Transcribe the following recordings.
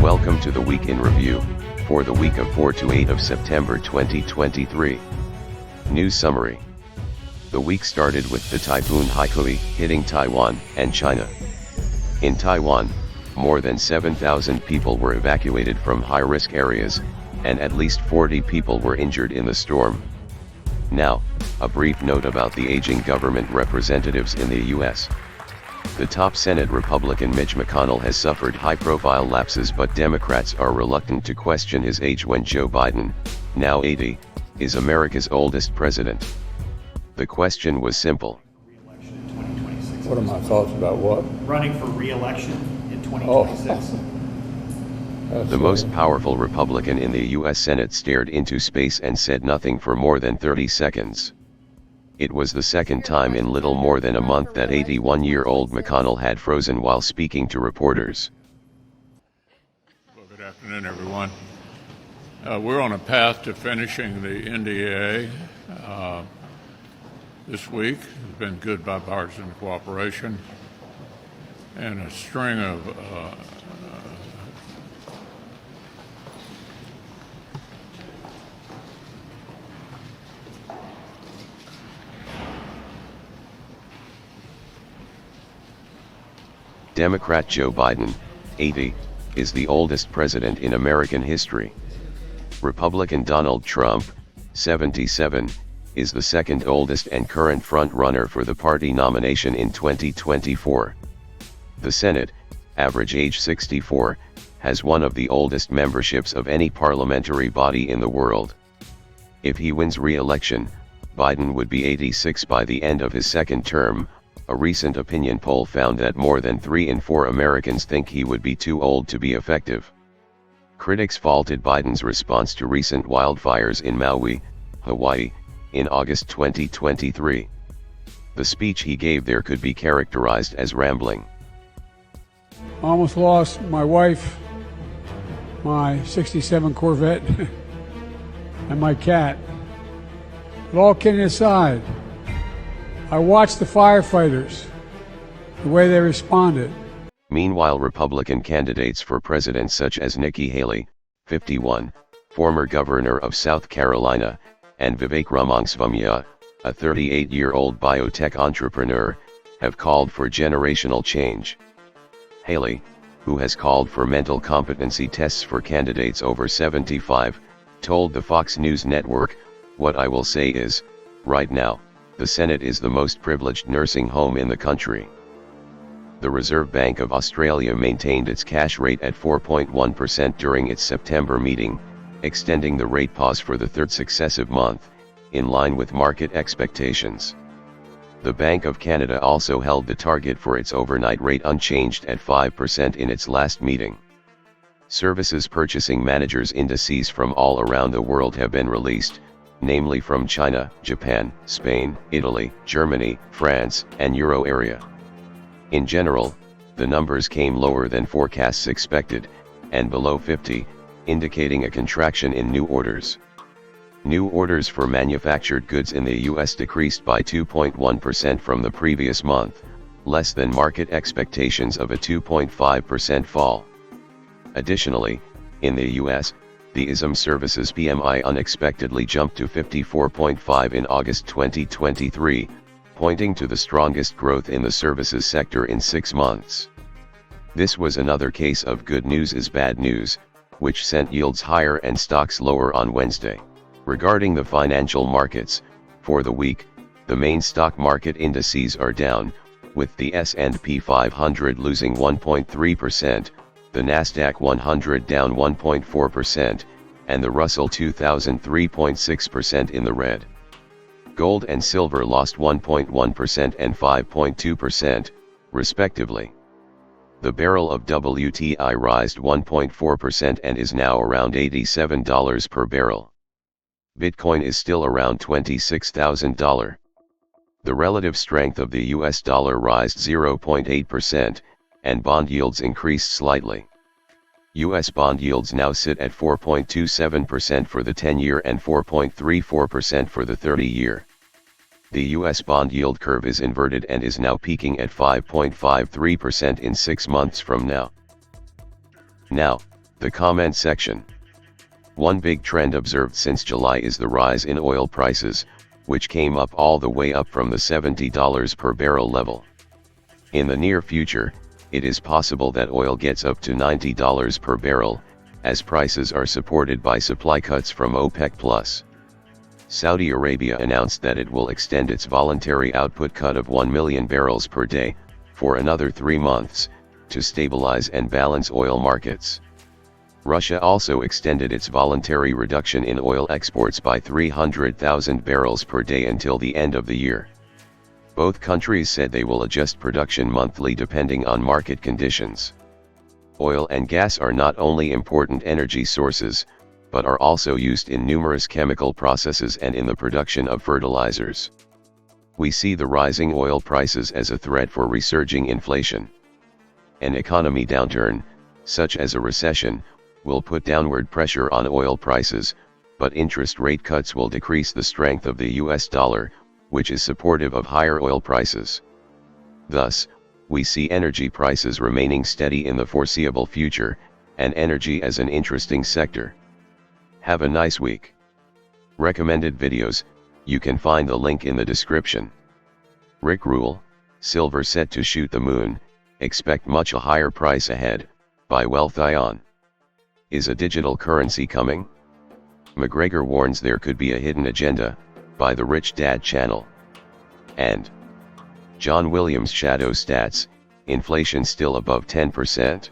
Welcome to the Week in Review, for the week of 4 to 8 of September 2023. News Summary. The week started with the Typhoon Haikui hitting Taiwan and China. In Taiwan, more than 7,000 people were evacuated from high-risk areas, and at least 40 people were injured in the storm. Now, a brief note about the aging government representatives in the U.S. The top Senate Republican Mitch McConnell has suffered high-profile lapses, but Democrats are reluctant to question his age when Joe Biden, now 80, is America's oldest president. The question was simple. What are my thoughts about what? Running for re-election in 2026. The most powerful Republican in the U.S. Senate stared into space and said nothing for more than 30 seconds. It was the second time in little more than a month that 81-year-old McConnell had frozen while speaking to reporters. Well, good afternoon, everyone. We're on a path to finishing the NDA this week. It's been good bipartisan cooperation and a string of Democrat Joe Biden, 80, is the oldest president in American history. Republican Donald Trump, 77, is the second oldest and current front-runner for the party nomination in 2024. The Senate, average age 64, has one of the oldest memberships of any parliamentary body in the world. If he wins re-election, Biden would be 86 by the end of his second term. A recent opinion poll found that more than 3 in 4 Americans think he would be too old to be effective. Critics faulted Biden's response to recent wildfires in Maui, Hawaii, in August 2023. The speech he gave there could be characterized as rambling. Almost lost my wife, my 67 Corvette, and my cat. But all kidding aside, I watched the firefighters, the way they responded. Meanwhile, Republican candidates for president such as Nikki Haley, 51, former governor of South Carolina, and Vivek Ramaswamy, a 38-year-old biotech entrepreneur, have called for generational change. Haley, who has called for mental competency tests for candidates over 75, told the Fox News network, "What I will say is, right now, the Senate is the most privileged nursing home in the country." The Reserve Bank of Australia maintained its cash rate at 4.1% during its September meeting, extending the rate pause for the third successive month, in line with market expectations. The Bank of Canada also held the target for its overnight rate unchanged at 5% in its last meeting. Services Purchasing Managers indices from all around the world have been released, namely from China, Japan, Spain, Italy, Germany, France, and Euro area. In general, the numbers came lower than forecasts expected, and below 50, indicating a contraction in new orders. New orders for manufactured goods in the U.S. decreased by 2.1% from the previous month, less than market expectations of a 2.5% fall. Additionally, in the U.S., the ISM Services PMI unexpectedly jumped to 54.5 in August 2023, pointing to the strongest growth in the services sector in 6 months. This was another case of good news is bad news, which sent yields higher and stocks lower on Wednesday. Regarding the financial markets, for the week, the main stock market indices are down, with the S&P 500 losing 1.3%, the Nasdaq 100 down 1.4%, and the Russell 2000 3.6% in the red. Gold and silver lost 1.1% and 5.2%, respectively. The barrel of WTI rised 1.4% and is now around $87 per barrel. Bitcoin is still around $26,000. The relative strength of the US dollar rised 0.8%, and bond yields increased slightly. U.S. bond yields now sit at 4.27% for the 10-year and 4.34% for the 30-year. The U.S. bond yield curve is inverted and is now peaking at 5.53% in 6 months from now. Now, The comment section. One big trend observed since July is the rise in oil prices, which came up all the way up from the $70 per barrel level. In the near future, it is possible that oil gets up to $90 per barrel, as prices are supported by supply cuts from OPEC+. Saudi Arabia announced that it will extend its voluntary output cut of 1 million barrels per day, for another 3 months, to stabilize and balance oil markets. Russia also extended its voluntary reduction in oil exports by 300,000 barrels per day until the end of the year. Both countries said they will adjust production monthly depending on market conditions. Oil and gas are not only important energy sources, but are also used in numerous chemical processes and in the production of fertilizers. We see the rising oil prices as a threat for resurging inflation. An economy downturn, such as a recession, will put downward pressure on oil prices, but interest rate cuts will decrease the strength of the US dollar, which is supportive of higher oil prices. Thus, we see energy prices remaining steady in the foreseeable future, and energy as an interesting sector. Have a nice week. Recommended videos, you can find the link in the description. Rick Rule, Silver Set to Shoot the Moon, Expect Much a Higher Price Ahead, by Wealth Ion. Is a digital currency coming? McGregor warns there could be a hidden agenda, by the Rich Dad channel. And John Williams Shadow Stats, inflation still above 10%?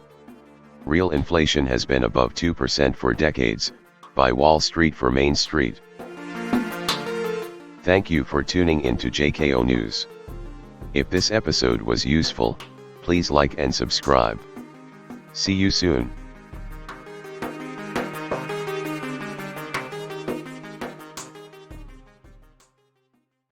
Real inflation has been above 2% for decades, by Wall Street for Main Street. Thank you for tuning in to JKO News. If this episode was useful, please like and subscribe. See you soon.